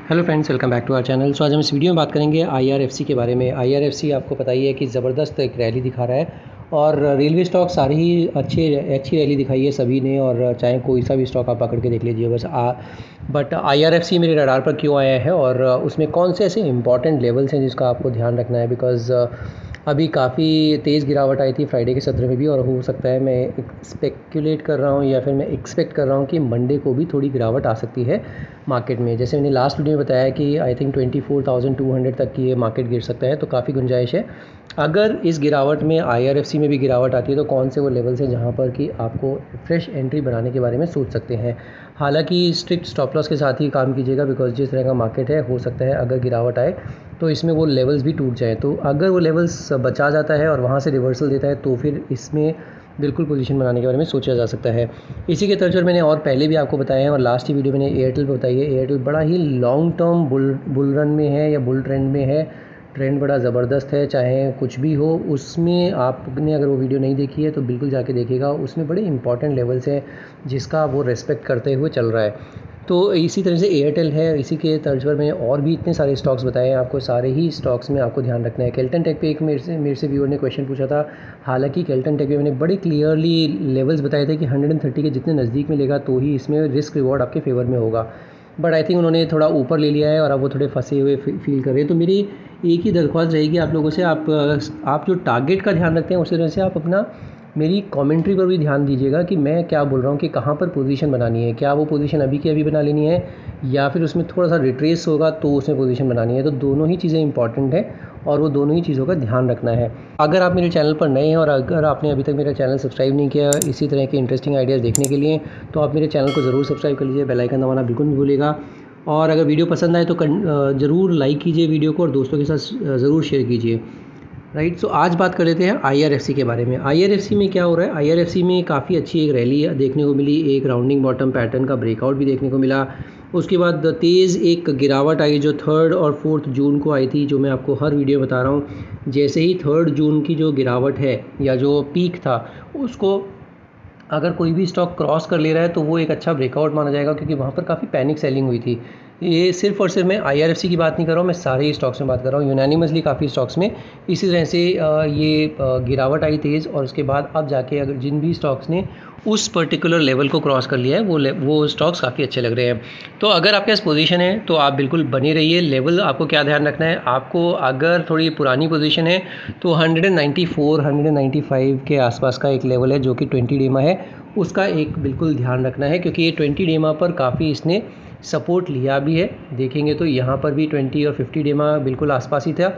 Hello friends, welcome back to our channel. आज हम इस वीडियो में बात करेंगे आईआरएफसी के बारे में। आईआरएफसी आपको पता ही है कि ज़बरदस्त एक रैली दिखा रहा है और रेलवे स्टॉक सारे ही अच्छी रैली दिखाई है सभी ने। और चाहे कोई सा भी स्टॉक आप पकड़ के देख लीजिए बट आईआरएफसी मेरे रडार पर क्यों आया है और उसमें कौन से ऐसे इंपॉर्टेंट लेवल्स हैं जिसका आपको ध्यान रखना है। बिकॉज़ अभी काफ़ी तेज़ गिरावट आई थी फ्राइडे के सत्र में भी, और हो सकता है मैं स्पेक्युलेट कर रहा हूँ या फिर मैं एक्सपेक्ट कर रहा हूँ कि मंडे को भी थोड़ी गिरावट आ सकती है मार्केट में। जैसे मैंने लास्ट वीडियो में बताया कि आई थिंक 24,200 तक की ये मार्केट गिर सकता है, तो काफ़ी गुंजाइश है। अगर इस गिरावट में आईआरएफसी में भी गिरावट आती है तो कौन से वो लेवल्स हैं जहाँ पर कि आपको फ्रेश एंट्री बनाने के बारे में सोच सकते हैं। हालांकि स्ट्रिक्ट स्टॉप लॉस के साथ ही काम कीजिएगा, बिकॉज जिस तरह का मार्केट है हो सकता है अगर गिरावट आए तो इसमें वो लेवल्स भी टूट जाए। तो अगर वो लेवल्स बचा जाता है और वहाँ से रिवर्सल देता है तो फिर इसमें बिल्कुल पोजीशन बनाने के बारे में सोचा जा सकता है। इसी के तर्ज पर मैंने और पहले भी आपको बताया है और लास्ट ही वीडियो मैंने एयरटेल पर बताई है। एयरटेल बड़ा ही लॉन्ग टर्म बुल रन में है या बुल ट्रेंड में है। ट्रेंड बड़ा ज़बरदस्त है, चाहे कुछ भी हो। उसमें आपने अगर वो वीडियो नहीं देखी है तो बिल्कुल जाके देखिएगा। उसमें बड़े इंपॉर्टेंट लेवल्स हैं जिसका वो रेस्पेक्ट करते हुए चल रहा है। तो इसी तरह से एयरटेल है। इसी के तर्ज पर मैंने और भी इतने सारे स्टॉक्स बताए हैं आपको। सारे ही स्टॉक्स में आपको ध्यान रखना है। केल्टन टेक पे एक मेरे से व्यूअर ने क्वेश्चन पूछा था। हालांकि केल्टन टेक पे मैंने बड़े क्लियरली लेवल्स बताए थे कि 130 के जितने नज़दीक में लेगा तो ही इसमें रिस्क रिवॉर्ड आपके फेवर में होगा। बट आई थिंक उन्होंने थोड़ा ऊपर ले लिया है और अब वो थोड़े फंसे हुए फील कर रहे हैं। तो मेरी एक ही दरख्वास्त रहेगी आप लोगों से, आप जो टारगेट का ध्यान रखते हैं उसी तरह से आप अपना मेरी कमेंट्री पर भी ध्यान दीजिएगा कि मैं क्या बोल रहा हूँ कि कहाँ पर पोजीशन बनानी है। क्या वो पोजीशन अभी की अभी बना लेनी है या फिर उसमें थोड़ा सा रिट्रेस होगा तो उसमें पोजीशन बनानी है। तो दोनों ही चीज़ें इंपॉर्टेंट हैं और वो दोनों ही चीज़ों का ध्यान रखना है। अगर आप मेरे चैनल पर नए हैं और अगर आपने अभी तक मेरा चैनल सब्सक्राइब नहीं किया इसी तरह के इंटरेस्टिंग आइडियाज़ देखने के लिए, तो आप मेरे चैनल को ज़रूर सब्सक्राइब कर लीजिए। बेल आइकन दबाना बिल्कुल नहीं भूलिएगा। और अगर वीडियो पसंद आए तो ज़रूर लाइक कीजिए वीडियो को और दोस्तों के साथ ज़रूर शेयर कीजिए। राइट। सो आज बात कर लेते हैं आईआरएफसी के बारे में। आईआरएफसी में क्या हो रहा है। आईआरएफसी में काफ़ी अच्छी एक रैली देखने को मिली, एक राउंडिंग बॉटम पैटर्न का ब्रेकआउट भी देखने को मिला। उसके बाद तेज़ एक गिरावट आई जो 3 और 4 जून को आई थी, जो मैं आपको हर वीडियो बता रहा हूँ। जैसे ही 3 जून की जो गिरावट है या जो पीक था उसको अगर कोई भी स्टॉक क्रॉस कर ले रहा है तो वो एक अच्छा ब्रेकआउट माना जाएगा, क्योंकि वहाँ पर काफ़ी पैनिक सेलिंग हुई थी। ये सिर्फ और सिर्फ मैं आईआरएफसी की बात नहीं कर रहा हूँ, मैं सारे ही स्टॉक्स में बात कर रहा हूँ। यूनानिमसली काफ़ी स्टॉक्स में इसी तरह से ये गिरावट आई तेज़, और उसके बाद अब जाके अगर जिन भी स्टॉक्स ने उस पर्टिकुलर लेवल को क्रॉस कर लिया है वो स्टॉक्स काफ़ी अच्छे लग रहे हैं। तो अगर आपके पास पोजीशन है तो आप बिल्कुल बने रहिए। लेवल आपको क्या ध्यान रखना है, आपको अगर थोड़ी पुरानी पोजीशन है तो 194 195 के आसपास का एक लेवल है जो कि 20 डेमा है, उसका एक बिल्कुल ध्यान रखना है, क्योंकि ये 20 डेमा पर काफ़ी इसने सपोर्ट लिया भी है। देखेंगे तो यहाँ पर भी 20 और 50 डेमा बिल्कुल आसपास ही था।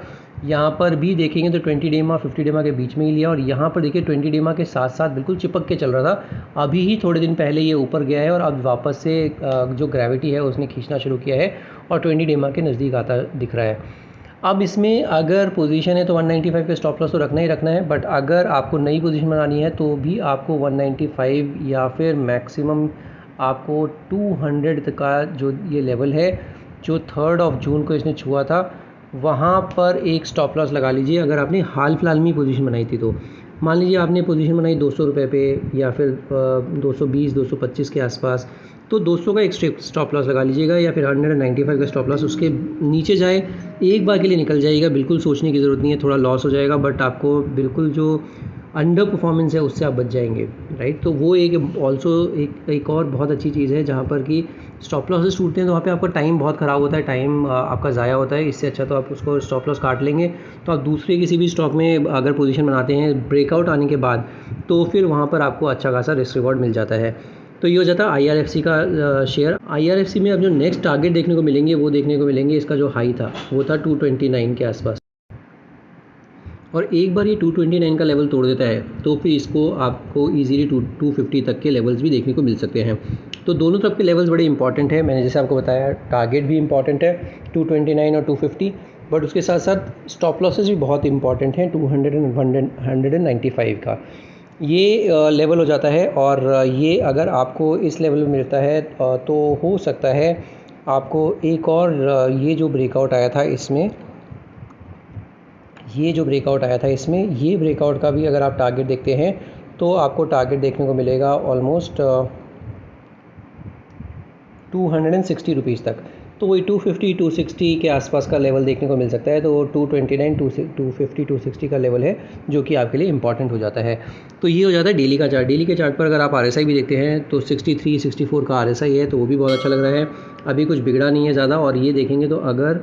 यहाँ पर भी देखेंगे तो 20 डेमा 50 डेमा के बीच में ही लिया, और यहाँ पर देखिए 20 डेमा के साथ साथ बिल्कुल चिपक के चल रहा था। अभी ही थोड़े दिन पहले ये ऊपर गया है और अब वापस से जो ग्रेविटी है उसने खींचना शुरू किया है और 20 डेमा के नज़दीक आता दिख रहा है। अब इसमें अगर पोजीशन है तो 195 का स्टॉप लॉस तो रखना ही रखना है, बट अगर आपको नई पोजीशन बनानी है तो भी आपको 195 या फिर मैक्सिमम आपको 200 तक का जो ये लेवल है जो 3 जून को इसने छुआ था वहाँ पर एक स्टॉप लॉस लगा लीजिए। अगर आपने हाल फिलहाल में पोजीशन बनाई थी तो मान लीजिए आपने पोजीशन बनाई 200 रुपये पे या फिर 220 225 के आसपास, तो 200 का एक स्टॉप लॉस लगा लीजिएगा या फिर 195 का स्टॉप लॉस। उसके नीचे जाए एक बार के लिए निकल जाइएगा, बिल्कुल सोचने की ज़रूरत नहीं है। थोड़ा लॉस हो जाएगा बट आपको बिल्कुल जो अंडर परफॉर्मेंस है उससे आप बच जाएंगे। राइट। तो वो एक ऑल्सो एक और बहुत अच्छी चीज़ है जहाँ पर कि स्टॉप लॉसेस टूटते हैं तो वहाँ पे आपका टाइम बहुत ख़राब होता है, टाइम आपका ज़ाया होता है। इससे अच्छा तो आप उसको स्टॉप लॉस काट लेंगे तो आप दूसरे किसी भी स्टॉक में अगर पोजीशन बनाते हैं ब्रेकआउट आने के बाद तो फिर वहाँ पर आपको अच्छा खासा रिस्क रिवॉर्ड मिल जाता है। तो ये हो जाता है आईआरएफसी का शेयर। आईआरएफसी में अब जो नेक्स्ट टारगेट देखने को मिलेंगे वो देखने को मिलेंगे, इसका जो हाई था वो था 229 के आसपास, और एक बार ये 229 का लेवल तोड़ देता है तो फिर इसको आपको इजीली 250 तक के लेवल्स भी देखने को मिल सकते हैं। तो दोनों तरफ के लेवल्स बड़े इंपॉर्टेंट है। मैंने जैसे आपको बताया टारगेट भी इंपॉर्टेंट है 229 और 250, बट उसके साथ साथ स्टॉप लॉसेस भी बहुत इंपॉर्टेंट हैं 200 195 का ये लेवल हो जाता है। और ये अगर आपको इस लेवल में मिलता है तो हो सकता है आपको एक और ये जो ब्रेकआउट आया था इसमें ये ब्रेकआउट का भी अगर आप टारगेट देखते हैं तो आपको टारगेट देखने को मिलेगा ऑलमोस्ट 260 रुपीज़ तक। तो वही 250 260 के आसपास का लेवल देखने को मिल सकता है। तो 229 250 260 का लेवल है जो कि आपके लिए इंपॉर्टेंट हो जाता है। तो ये हो जाता है डेली का चार्ट। डेली के चार्ट पर अगर आप RSI भी देखते हैं तो 63 64 का RSI है, तो वो भी बहुत अच्छा लग रहा है, अभी कुछ बिगड़ा नहीं है ज़्यादा। और ये देखेंगे तो अगर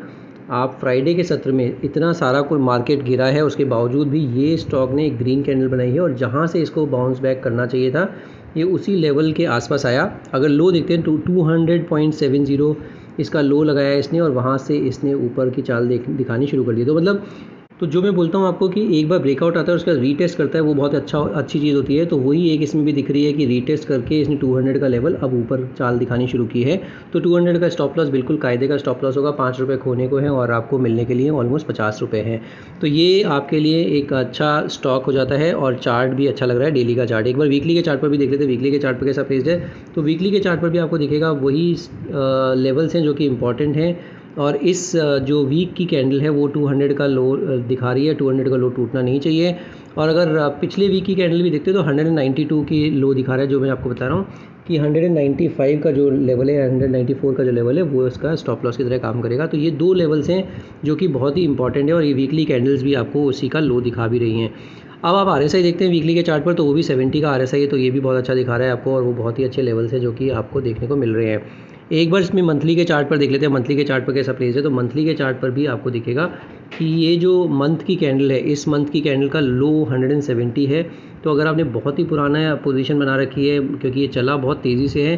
आप फ्राइडे के सत्र में इतना सारा कोई मार्केट गिरा है उसके बावजूद भी ये स्टॉक ने एक ग्रीन कैंडल बनाई है, और जहाँ से इसको बाउंस बैक करना चाहिए था ये उसी लेवल के आसपास आया। अगर लो देखते हैं तो 200.70 इसका लो लगाया है इसने, और वहाँ से इसने ऊपर की चाल दिखानी शुरू कर दी। तो मतलब तो जो मैं बोलता हूँ आपको कि एक बार ब्रेकआउट आता है उसका रीटेस्ट करता है, वो बहुत अच्छी चीज़ होती है। तो वही एक इसमें भी दिख रही है कि रीटेस्ट करके इसने 200 का लेवल अब ऊपर चाल दिखानी शुरू की है। तो 200 का स्टॉप लॉस बिल्कुल कायदे का स्टॉप लॉस होगा, 5 रुपये खोने को है और आपको मिलने के लिए ऑलमोस्ट 50 रुपये हैं। तो ये आपके लिए एक अच्छा स्टॉक हो जाता है, और चार्ट भी अच्छा लग रहा है डेली का चार्ट। एक बार वीकली के चार्ट पर भी देख लेते हैं, वीकली के चार्ट पर कैसा प्लेस्ड है। तो वीकली के चार्ट पर भी आपको दिखेगा वही लेवल्स हैं जो कि इंपॉर्टेंट हैं, और इस जो वीक की कैंडल है वो 200 का लो दिखा रही है, 200 का लो टूटना नहीं चाहिए। और अगर पिछले वीक की कैंडल भी देखते हो तो 192 की लो दिखा रहा है, जो मैं आपको बता रहा हूँ कि 195 का जो लेवल है, 194 का जो लेवल है वो इसका स्टॉप लॉस की तरह काम करेगा। तो ये दो लेवल्स हैं जो कि बहुत ही इंपॉर्टेंट है, और ये वीकली कैंडल्स भी आपको उसी का लो दिखा भी रही हैं। अब आप RSI देखते हैं वीकली के चार्ट पर, तो वो भी 70 का RSI है, तो ये भी बहुत अच्छा दिखा रहा है आपको, और वो बहुत ही अच्छे लेवल्स हैं जो कि आपको देखने को मिल रहे हैं। एक बार इसमें मंथली के चार्ट पर देख लेते हैं, मंथली के चार्ट पर कैसा प्लेस है। तो मंथली के चार्ट पर भी आपको दिखेगा कि ये जो मंथ की कैंडल है, इस मंथ की कैंडल का लो 170 है। तो अगर आपने बहुत ही पुराना पोजीशन बना रखी है क्योंकि ये चला बहुत तेज़ी से है,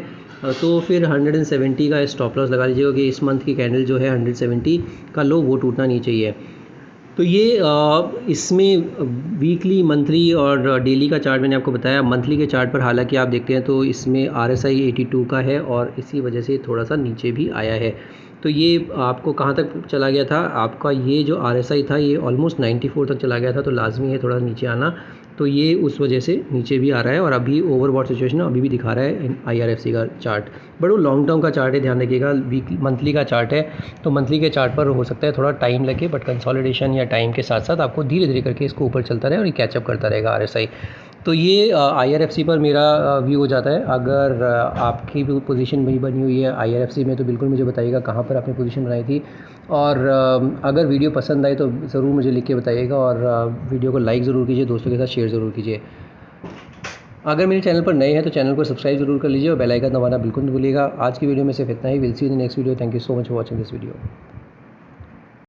तो फिर 170 का स्टॉप लॉस लगा लीजिएगा कि इस मंथ की कैंडल जो है 170 का लो वो टूटना नहीं चाहिए। तो ये इसमें वीकली, मंथली और डेली का चार्ट मैंने आपको बताया। मंथली के चार्ट पर हालांकि आप देखते हैं तो इसमें RSI 82 का है, और इसी वजह से थोड़ा सा नीचे भी आया है। तो ये आपको कहाँ तक चला गया था, आपका ये जो RSI था ये ऑलमोस्ट 94 तक चला गया था, तो लाजमी है थोड़ा नीचे आना। तो ये उस वजह से नीचे भी आ रहा है, और अभी ओवरबॉट सिचुएशन अभी भी दिखा रहा है IRFC का चार्ट। बड़ा लॉन्ग टर्म का चार्ट है, ध्यान रखिएगा। मंथली का चार्ट है, तो मंथली के चार्ट पर हो सकता है थोड़ा टाइम लगे, बट कंसोलिडेशन या टाइम के साथ साथ आपको धीरे धीरे करके इसको ऊपर चलता रहे और ये कैचअप करता रहेगा RSI। तो ये IRFC पर मेरा व्यू हो जाता है। अगर आपकी भी पोजीशन वही बनी हुई है IRFC में, तो बिल्कुल मुझे बताइएगा कहाँ पर आपने पोजीशन बनाई थी। और अगर वीडियो पसंद आए तो ज़रूर मुझे लिख के बताइएगा, और वीडियो को लाइक ज़रूर कीजिए, दोस्तों के साथ शेयर ज़रूर कीजिए। अगर मेरे चैनल पर नए हैं तो चैनल को सब्सक्राइब ज़रूर कर लीजिए, और बेल आइकन दबाना बिल्कुल नहीं भूलिएगा। आज की वीडियो में सिर्फ इतना ही। Will see you in the next video. Thank you so much for watching this video.